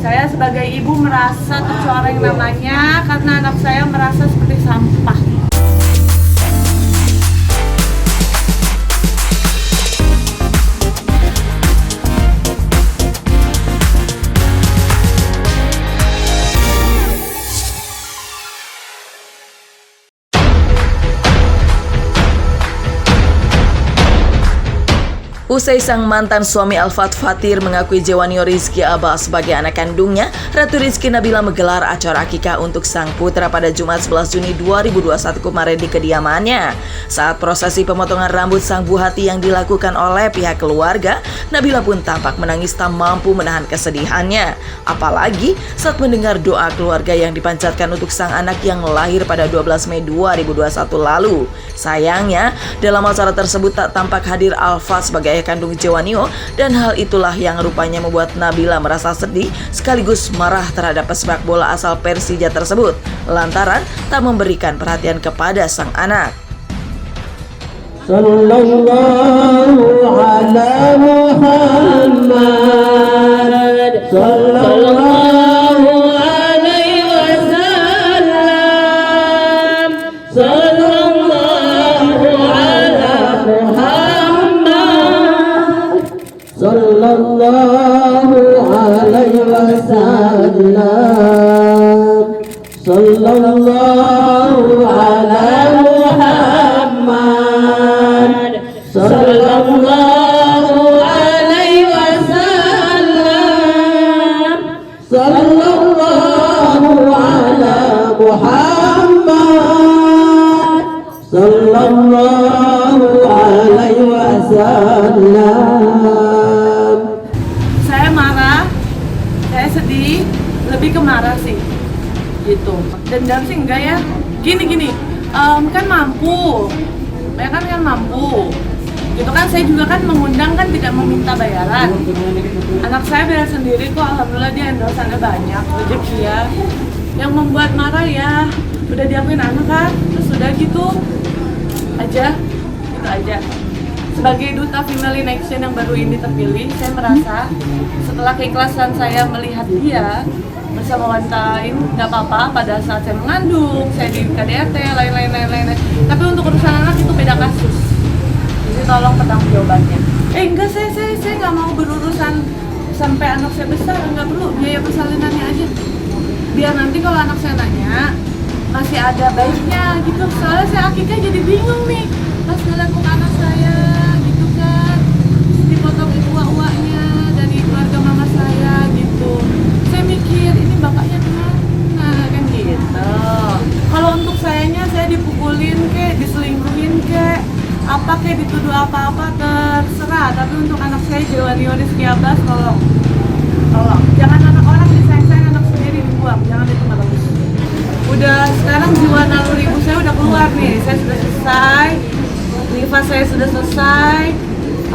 Saya sebagai ibu merasa tercoreng namanya karena anak saya merasa seperti sampah. Usai sang mantan suami Alfat Fatir mengakui Jewanio Rizky Abbas sebagai anak kandungnya, Ratu Rizky Nabila menggelar acara akikah untuk sang putra pada Jumat 11 Juni 2021 kemarin di kediamannya. Saat prosesi pemotongan rambut sang buah hati yang dilakukan oleh pihak keluarga, Nabila pun tampak menangis tak mampu menahan kesedihannya. Apalagi saat mendengar doa keluarga yang dipanjatkan untuk sang anak yang lahir pada 12 Mei 2021 lalu. Sayangnya, dalam acara tersebut tak tampak hadir Alfat sebagai ayah kandung Jewanio, dan hal itulah yang rupanya membuat Nabila merasa sedih sekaligus marah terhadap pesepak bola asal Persija tersebut lantaran tak memberikan perhatian kepada sang anak. Sallallahu ala Muhammad sallallahu alaihi wasallam sallallahu ala Muhammad sallallahu alaihi wasallam sallallahu ala Muhammad sallallahu alaihi wasallam sallallahu ala Muhammad sallallahu alaihi wasallam. Saya marah, saya sedih, lebih ke marah sih, gitu. Dendam sih enggak ya. Gini, kan mampu, mereka kan mampu. Gitu kan, saya juga kan mengundang kan tidak meminta bayaran. Anak saya bayar sendiri kok, alhamdulillah dia endorsannya banyak, rezeki ya. Yang membuat marah ya, udah diakuin anak kan, terus udah gitu aja. Sebagai duta Female in Action yang baru ini terpilih, saya merasa setelah keikhlasan saya melihat dia bersama wanita lain, nggak apa-apa pada saat saya mengandung, saya di KDRT, lain-lain. Tapi untuk urusan anak itu beda kasus. Jadi tolong pertanggungjawabannya. Enggak, saya nggak mau berurusan sampai anak saya besar, nggak perlu, biaya persalinannya aja. Biar nanti kalau anak saya nanya, masih ada baiknya gitu. Soalnya saya akikah jadi bingung nih, pas ngeliat muka anak saya gitu kan, dipotong uak-uaknya dari keluarga mama saya gitu. Saya mikir, ini bapaknya kemana kan gitu. Kalau untuk sayanya, saya dipukulin kek, diselingkuhin kek, apa kek, dituduh apa-apa terserah. Tapi untuk anak saya, Jewanio Rizky Abbas, tolong jangan anak orang disayang-sayang, anak sendiri dibuang, jangan, itu nggak bagus. Udah sekarang jiwa naluri ibu saya udah keluar nih, saya sudah selesai, nifas saya sudah selesai.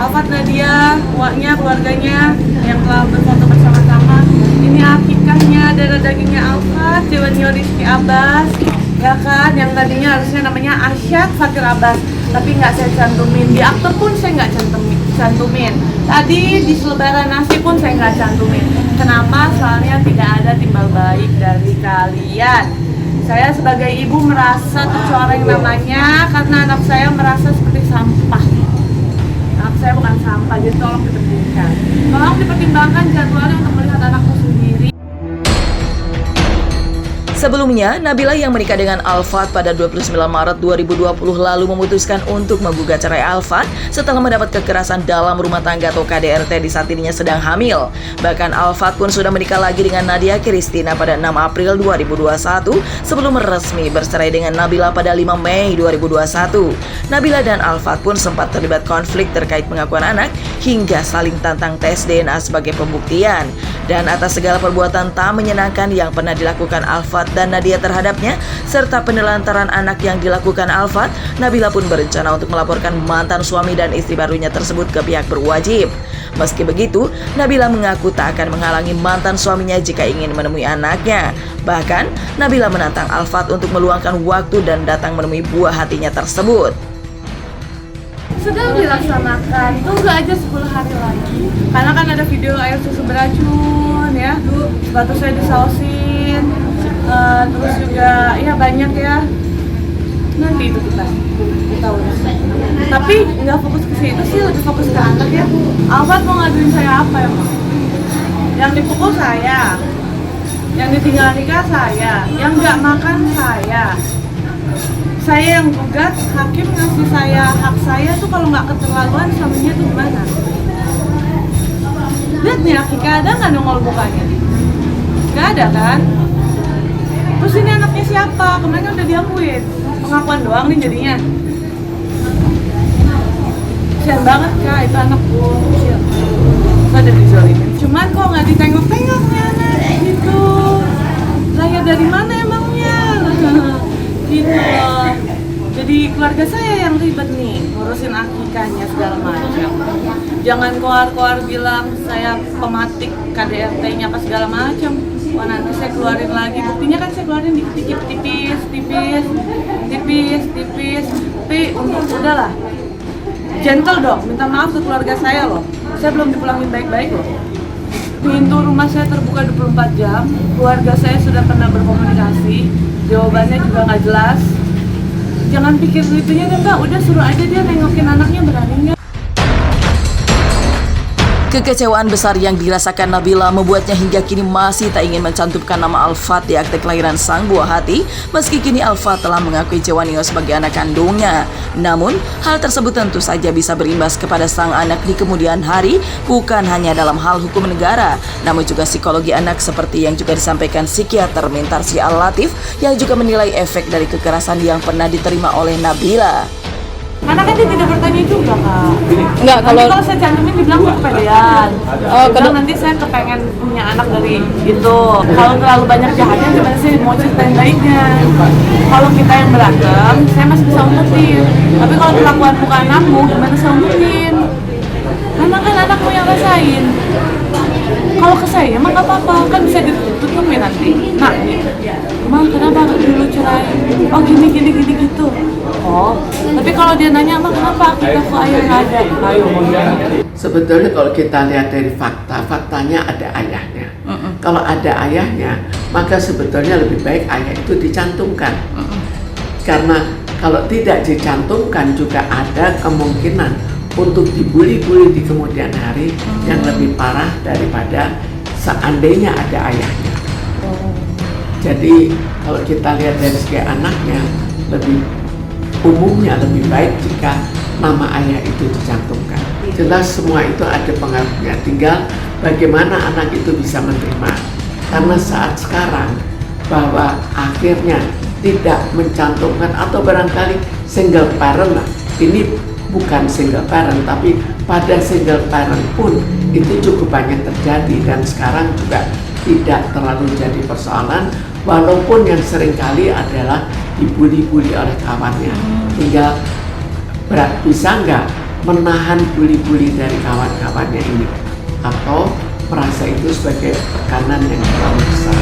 Alfat, Nadia, uaknya, keluarganya yang telah berfoto bersama-sama. Ini akikahnya, darah dagingnya Alfat, Jewanio Rizky Abbas, ya kan, yang tadinya harusnya namanya Arsyad Fatir Abbas, tapi nggak saya cantumin, di akte pun saya nggak cantumin, tadi di selebaran nasi pun saya nggak cantumin. Kenapa? Soalnya tidak ada timbal baik dari kalian. Saya sebagai ibu merasa tercoreng namanya karena anak saya merasa seperti sampah. Anak saya bukan sampah, jadi tolong dipertimbangkan jadwalnya untuk melihat anakku sendiri. Sebelumnya, Nabila yang menikah dengan Alfat pada 29 Maret 2020 lalu memutuskan untuk menggugat cerai Alfat setelah mendapat kekerasan dalam rumah tangga atau KDRT di saat dirinya sedang hamil. Bahkan Alfat pun sudah menikah lagi dengan Nadia Christina pada 6 April 2021 sebelum resmi bercerai dengan Nabila pada 5 Mei 2021. Nabila dan Alfat pun sempat terlibat konflik terkait pengakuan anak hingga saling tantang tes DNA sebagai pembuktian. Dan atas segala perbuatan tak menyenangkan yang pernah dilakukan Alfat dan Nadia terhadapnya, serta penelantaran anak yang dilakukan Alfat, Nabila pun berencana untuk melaporkan mantan suami dan istri barunya tersebut ke pihak berwajib. Meski begitu, Nabila mengaku tak akan menghalangi mantan suaminya jika ingin menemui anaknya. Bahkan, Nabila menantang Alfat untuk meluangkan waktu dan datang menemui buah hatinya tersebut. Sedang dilaksanakan, tunggu aja 10 hari lagi. Karena kan ada video air susu beracun, ya, sepatu saya disaosin, terus juga ya banyak ya. Nanti itu kita urus. Tapi nggak fokus ke situ sih, lebih fokus ke anak ya. Alfat mau ngaduin saya apa ya? Yang dipukul saya, yang ditinggal nikah saya, yang nggak makan saya yang gugat, hakim ngasih saya hak saya tuh kalau nggak keterlaluan suaminya tuh gimana? Lihat nih Akika, ada nggak nongol mukanya? Nggak ada kan? Terus ini anaknya siapa? Kemarin udah diakuin, pengakuan doang nih jadinya. Kasian banget Kak, itu anakku kecil. Saya udah dizolimin. Cuman kok nggak ditengok-tengoknya anak gitu. Lahir dari mana emangnya? Gitu loh. Jadi keluarga saya yang ribet nih, ngurusin akikahnya segala macam. Jangan koar-koar bilang saya pematik KDRT-nya apa segala macam. Wah nanti saya keluarin lagi, buktinya kan saya keluarin dikit-dikit, tipis. Tapi udahlah, gentle dong, minta maaf ke keluarga saya loh. Saya belum dipulangin baik-baik loh. Pintu rumah saya terbuka 24 jam, keluarga saya sudah pernah berkomunikasi, jawabannya juga nggak jelas. Jangan pikir itunya deh Mbak, udah suruh aja dia nengokin anaknya, berani nggak? Kekecewaan besar yang dirasakan Nabila membuatnya hingga kini masih tak ingin mencantumkan nama Alfat di akte kelahiran sang buah hati, meski kini Alfat telah mengakui Jawanio sebagai anak kandungnya. Namun, hal tersebut tentu saja bisa berimbas kepada sang anak di kemudian hari, bukan hanya dalam hal hukum negara, namun juga psikologi anak seperti yang juga disampaikan psikiater Mintarsi Al-Latif yang juga menilai efek dari kekerasan yang pernah diterima oleh Nabila. Karena kan dia tidak bertanya juga Kak. Enggak, kalau saya cantumin dibilang kepedean. Bilang nanti saya kepengen punya anak dari itu. Kalau terlalu banyak jahatnya gimana sih mau ceritain baiknya. Kalau kita yang berantem, saya masih bisa umpetin. Tapi kalau perlakuan bukan anakmu, gimana saya umpetin? Karena kan anakmu yang rasain. Kalau ke saya emang gak apa-apa, kan bisa ditutupin nanti. Nah, Emang kenapa dulu cerai? Oh gini gitu. Oh, tapi kalau dia nanya emang kenapa kita kok ayah nggak ada? Ayo Sebetulnya kalau kita lihat dari faktanya ada ayahnya. Kalau ada ayahnya, maka sebetulnya lebih baik ayah itu dicantumkan. Karena kalau tidak dicantumkan juga ada kemungkinan untuk dibully-bully di kemudian hari yang lebih parah daripada seandainya ada ayahnya. Jadi kalau kita lihat dari segi anaknya, umumnya lebih baik jika nama ayah itu dicantumkan. Jelas semua itu ada pengaruhnya, tinggal bagaimana anak itu bisa menerima. Karena saat sekarang bahwa akhirnya tidak mencantumkan atau barangkali single parent lah, ini bukan single parent tapi pada single parent pun itu cukup banyak terjadi dan sekarang juga tidak terlalu jadi persoalan, walaupun yang seringkali adalah dibully-bully oleh kawannya. Tinggal bisa nggak menahan bully-bully dari kawan-kawannya ini, atau merasa itu sebagai tekanan yang terlalu besar.